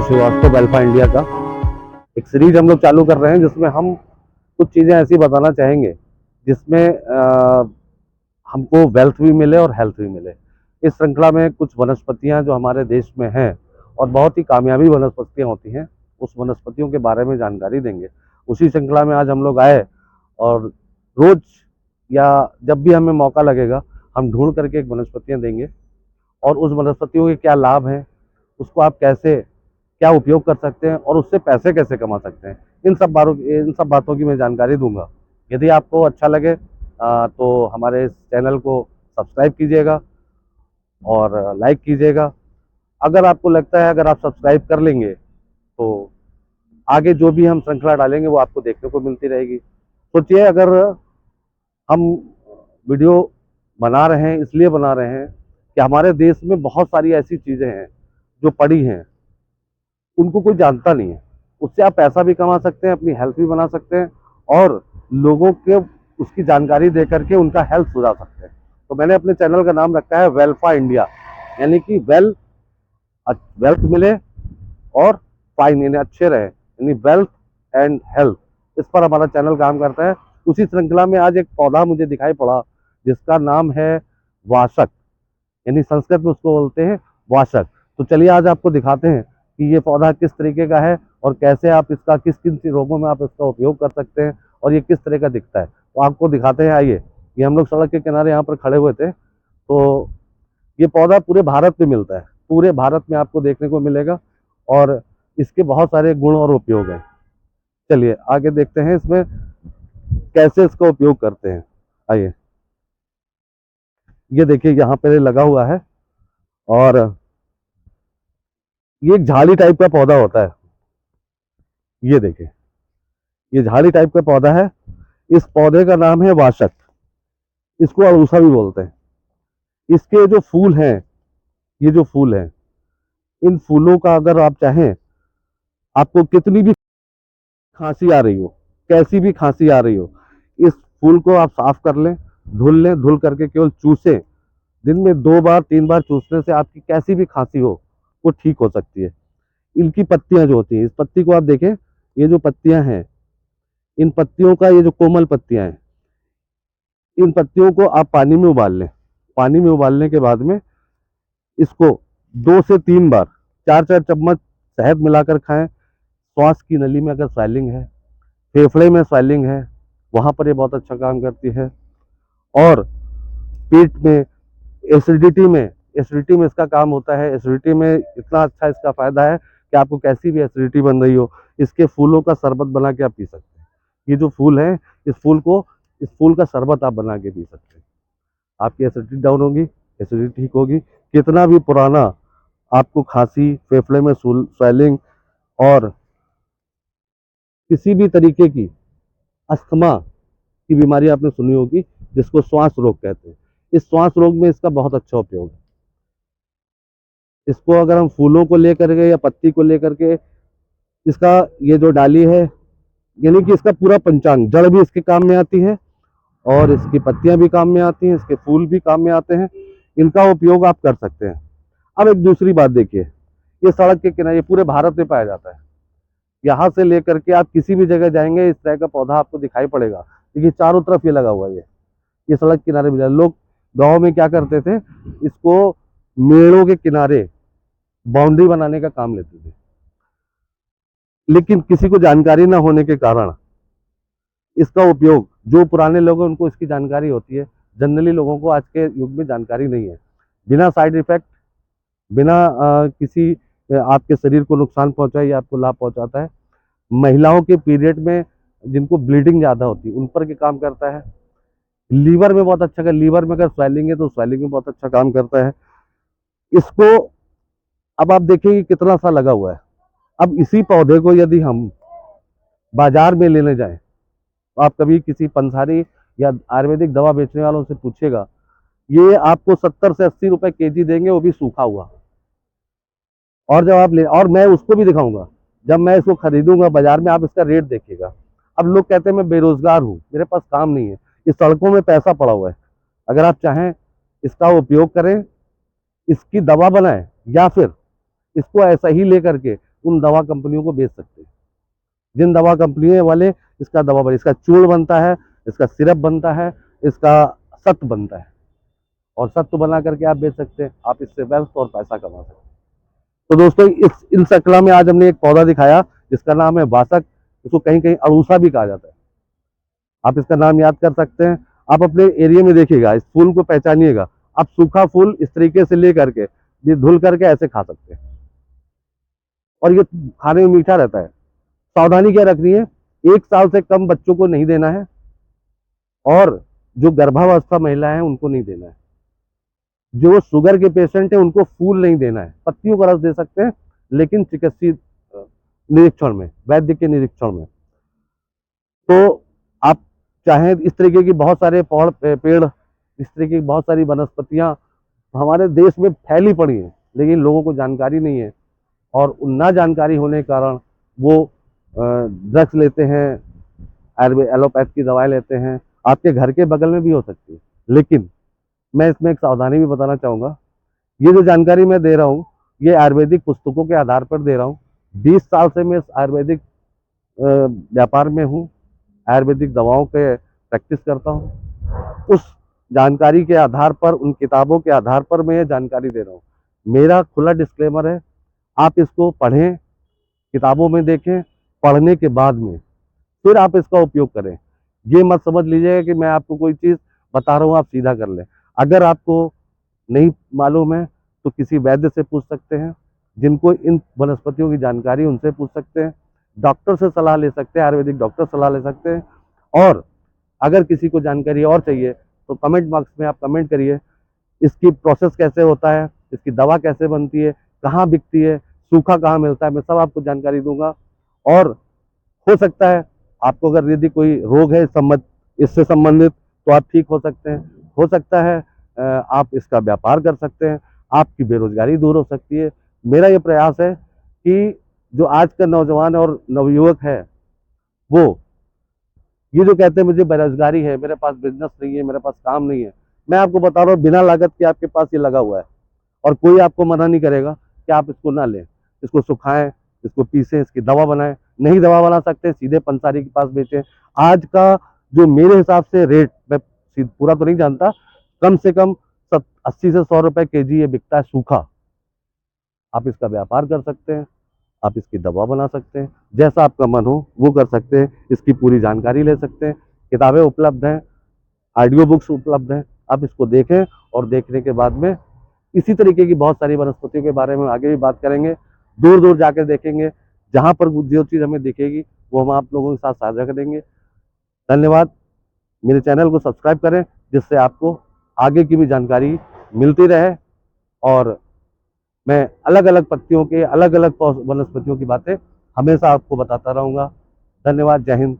Srivastava alpha India का एक series हम लोग चालू कर रहे हैं, जिसमें हम कुछ चीज़ें ऐसी बताना चाहेंगे जिसमें हमको वेल्थ भी मिले और हेल्थ भी मिले। इस श्रृंखला में कुछ वनस्पतियां जो हमारे देश में हैं और बहुत ही कामयाबी वनस्पतियां होती हैं, उस वनस्पतियों के बारे में जानकारी देंगे। उसी श्रृंखला में आज हम लोग आए और रोज या जब भी हमें मौका लगेगा हम ढूंढ करके एक वनस्पतियां देंगे और उस वनस्पतियों के क्या लाभ हैं, उसको आप कैसे क्या उपयोग कर सकते हैं और उससे पैसे कैसे कमा सकते हैं, इन सब बातों की मैं जानकारी दूंगा। यदि आपको अच्छा लगे तो हमारे इस चैनल को सब्सक्राइब कीजिएगा और लाइक कीजिएगा। अगर आपको लगता है अगर आप सब्सक्राइब कर लेंगे तो आगे जो भी हम श्रृंखला डालेंगे वो आपको देखने को मिलती रहेगी। सोचिए, अगर हम वीडियो बना रहे हैं इसलिए बना रहे हैं कि हमारे देश में बहुत सारी ऐसी चीज़ें हैं जो पड़ी हैं, उनको कोई जानता नहीं है। उससे आप पैसा भी कमा सकते हैं, अपनी हेल्थ भी बना सकते हैं और लोगों के उसकी जानकारी दे करके उनका हेल्थ सुधार सकते हैं। तो मैंने अपने चैनल का नाम रखा है वेल्फा इंडिया, यानी कि वेल्थ मिले और फाइन यानी अच्छे रहे, यानी वेल्थ एंड हेल्थ, इस पर हमारा चैनल काम करता है। उसी श्रृंखला में आज एक पौधा मुझे दिखाई पड़ा जिसका नाम है वाशक, यानी संस्कृत में उसको बोलते हैं वाशक। तो चलिए आज आपको दिखाते हैं कि ये पौधा किस तरीके का है और कैसे आप इसका किस किन रोगों में आप इसका उपयोग कर सकते हैं और ये किस तरह का दिखता है, तो आपको दिखाते हैं। आइए, ये हम लोग सड़क के किनारे यहाँ पर खड़े हुए थे, तो ये पौधा पूरे भारत में मिलता है, पूरे भारत में आपको देखने को मिलेगा और इसके बहुत सारे गुण और उपयोग हैं। चलिए आगे देखते हैं इसमें कैसे इसका उपयोग करते हैं। आइए, ये देखिए यहाँ पे लगा हुआ है और ये एक झाड़ी टाइप का पौधा होता है। ये देखिए, ये झाड़ी टाइप का पौधा है। इस पौधे का नाम है वाशक, इसको अरूसा भी बोलते हैं। इसके जो फूल हैं, ये जो फूल हैं, इन फूलों का अगर आप चाहें, आपको कितनी भी खांसी आ रही हो, कैसी भी खांसी आ रही हो, इस फूल को आप साफ कर लें, लें, धुल करके केवल चूसें। दिन में 2 बार 3 बार चूसने से आपकी कैसी भी खांसी हो वो ठीक हो सकती है। इनकी पत्तियां जो होती हैं, इस पत्ती को आप देखें, ये जो पत्तियां हैं, इन पत्तियों का ये जो कोमल पत्तियां हैं, इन पत्तियों को आप पानी में उबाल लें। पानी में उबालने के बाद में इसको 2 से 3 बार 4-4 चम्मच शहद मिलाकर खाएं। श्वास की नली में अगर स्वेलिंग है, फेफड़े में स्वेलिंग है, वहां पर ये बहुत अच्छा काम करती है। और पेट में एसिडिटी में इसका काम होता है। एसिडिटी में इतना अच्छा इसका फायदा है कि आपको कैसी भी एसिडिटी बन रही हो, इसके फूलों का शरबत बना के आप पी सकते हैं। ये जो फूल है, इस फूल का शरबत आप बना के पी सकते हैं। आपकी एसिडिटी डाउन होगी, एसिडिटी ठीक होगी। कितना भी पुराना आपको खांसी, फेफड़े में स्वेलिंग और किसी भी तरीके की अस्थमा की बीमारी आपने सुनी होगी, जिसको श्वास रोग कहते हैं, इस श्वास रोग में इसका बहुत अच्छा उपयोग है। इसको अगर हम फूलों को लेकर के या पत्ती को लेकर के, इसका ये जो डाली है, यानी कि इसका पूरा पंचांग, जड़ भी इसके काम में आती है और इसकी पत्तियां भी काम में आती हैं, इसके फूल भी काम में आते हैं। इनका उपयोग आप कर सकते हैं। अब एक दूसरी बात देखिए, ये सड़क के किनारे पूरे भारत में पाया जाता है। यहाँ से लेकर के आप किसी भी जगह जाएंगे, इस तरह का पौधा आपको दिखाई पड़ेगा। देखिए चारों तरफ ये लगा हुआ है। ये सड़क किनारे मिला। लोग गाँव में क्या करते थे, इसको मेड़ों के किनारे बाउंड्री बनाने का काम लेते थे, लेकिन किसी को जानकारी ना होने के कारण इसका उपयोग, जो पुराने लोग हैं उनको इसकी जानकारी होती है, जनरली लोगों को आज के युग में जानकारी नहीं है। बिना साइड इफेक्ट, बिना किसी आपके शरीर को नुकसान पहुंचाए, या आपको लाभ पहुंचाता है। महिलाओं के पीरियड में जिनको ब्लीडिंग ज़्यादा होती है उन पर के काम करता है। लीवर में बहुत अच्छा, लीवर में अगर स्वेलिंग है तो स्वेलिंग में बहुत अच्छा काम करता है। इसको अब आप देखिए कितना सा लगा हुआ है। अब इसी पौधे को यदि हम बाजार में लेने जाएं, तो आप कभी किसी पंसारी या आयुर्वेदिक दवा बेचने वालों से पूछिएगा, ये आपको 70 से 80 रुपए केजी देंगे, वो भी सूखा हुआ। और जब आप और मैं उसको भी दिखाऊंगा, जब मैं इसको खरीदूंगा बाजार में, आप इसका रेट देखिएगा। अब लोग कहते हैं मैं बेरोजगार हूँ, मेरे पास काम नहीं है, इस सड़कों में पैसा पड़ा हुआ है। अगर आप चाहें इसका उपयोग करें, इसकी दवा बनाएं, या फिर इसको ऐसा ही लेकर के उन दवा कंपनियों को बेच सकते हैं। जिन दवा कंपनियों वाले इसका दवा बन, इसका चूर्ण बनता है, इसका सिरप बनता है, इसका सत्व बनता है, और सत्व बना करके आप बेच सकते हैं। आप इससे वेल्थ और पैसा कमा सकते हैं। तो दोस्तों, इस इन श्रृंखला में आज हमने एक पौधा दिखाया जिसका नाम है वासक। इसको कहीं कहीं अड़ूसा भी कहा जाता है। आप इसका नाम याद कर सकते हैं। आप अपने एरिया में देखिएगा, इस फूल को पहचानिएगा। आप सूखा फूल इस तरीके से ले करके, ये धुल करके ऐसे खा सकते हैं, और ये खाने में मीठा रहता है। सावधानी क्या रखनी है, 1 साल से कम बच्चों को नहीं देना है, और जो गर्भावस्था महिला है उनको नहीं देना है। जो शुगर के पेशेंट है उनको फूल नहीं देना है। पत्तियों का रस दे सकते हैं, लेकिन चिकित्सीय निरीक्षण में, वैद्य के निरीक्षण में। तो आप चाहें, इस तरीके की बहुत सारे पेड़, इस तरीके की बहुत सारी वनस्पतियां हमारे देश में फैली पड़ी हैं, लेकिन लोगों को जानकारी नहीं है, और ना जानकारी होने के कारण वो ड्रग्स लेते हैं, एलोपैथ की दवाएं लेते हैं। आपके घर के बगल में भी हो सकती है, लेकिन मैं इसमें एक सावधानी भी बताना चाहूँगा। ये जो जानकारी मैं दे रहा हूँ, ये आयुर्वेदिक पुस्तकों के आधार पर दे रहा हूँ। 20 साल से मैं इस आयुर्वेदिक व्यापार में हूँ, आयुर्वेदिक दवाओं के प्रैक्टिस करता हूँ। उस जानकारी के आधार पर, उन किताबों के आधार पर मैं ये जानकारी दे रहा हूँ। मेरा खुला डिस्क्लेमर है, आप इसको पढ़ें, किताबों में देखें, पढ़ने के बाद में फिर आप इसका उपयोग करें। ये मत समझ लीजिएगा कि मैं आपको कोई चीज़ बता रहा हूँ आप सीधा कर लें। अगर आपको नहीं मालूम है तो किसी वैद्य से पूछ सकते हैं, जिनको इन वनस्पतियों की जानकारी, उनसे पूछ सकते हैं। डॉक्टर से सलाह ले सकते हैं, आयुर्वेदिक डॉक्टर सलाह ले सकते हैं। और अगर किसी को जानकारी और चाहिए तो कमेंट बॉक्स में आप कमेंट करिए, इसकी प्रोसेस कैसे होता है, इसकी दवा कैसे बनती है, कहाँ बिकती है, सूखा कहाँ मिलता है, मैं सब आपको जानकारी दूंगा। और हो सकता है आपको अगर यदि कोई रोग है इससे संबंधित, तो आप ठीक हो सकते हैं। हो सकता है आप इसका व्यापार कर सकते हैं, आपकी बेरोजगारी दूर हो सकती है। मेरा ये प्रयास है कि जो आज का नौजवान और नवयुवक है, वो ये जो कहते हैं मुझे बेरोजगारी है, मेरे पास बिजनेस नहीं है, मेरे पास काम नहीं है, मैं आपको बता रहा हूँ बिना लागत के आपके पास ये लगा हुआ है, और कोई आपको मना नहीं करेगा कि आप इसको ना लें। इसको सुखाएं, इसको पीसें, इसकी दवा बनाएं। नहीं दवा बना सकते, सीधे पंसारी के पास बेचें। आज का जो मेरे हिसाब से रेट, मैं पूरा तो नहीं जानता, कम से कम 80 से 100 रुपए केजी ये बिकता है सूखा। आप इसका व्यापार कर सकते हैं, आप इसकी दवा बना सकते हैं, जैसा आपका मन हो वो कर सकते हैं। इसकी पूरी जानकारी ले सकते हैं। किताबें उपलब्ध हैं, ऑडियो बुक्स उपलब्ध हैं। आप इसको देखें, और देखने के बाद में इसी तरीके की बहुत सारी वनस्पतियों के बारे में आगे भी बात करेंगे। दूर दूर जाकर देखेंगे, जहाँ पर जो चीज़ हमें दिखेगी वो हम आप लोगों के साथ साझा करेंगे। धन्यवाद। मेरे चैनल को सब्सक्राइब करें, जिससे आपको आगे की भी जानकारी मिलती रहे, और मैं अलग अलग पत्तियों के, अलग अलग वनस्पतियों की बातें हमेशा आपको बताता रहूँगा। धन्यवाद। जय हिंद।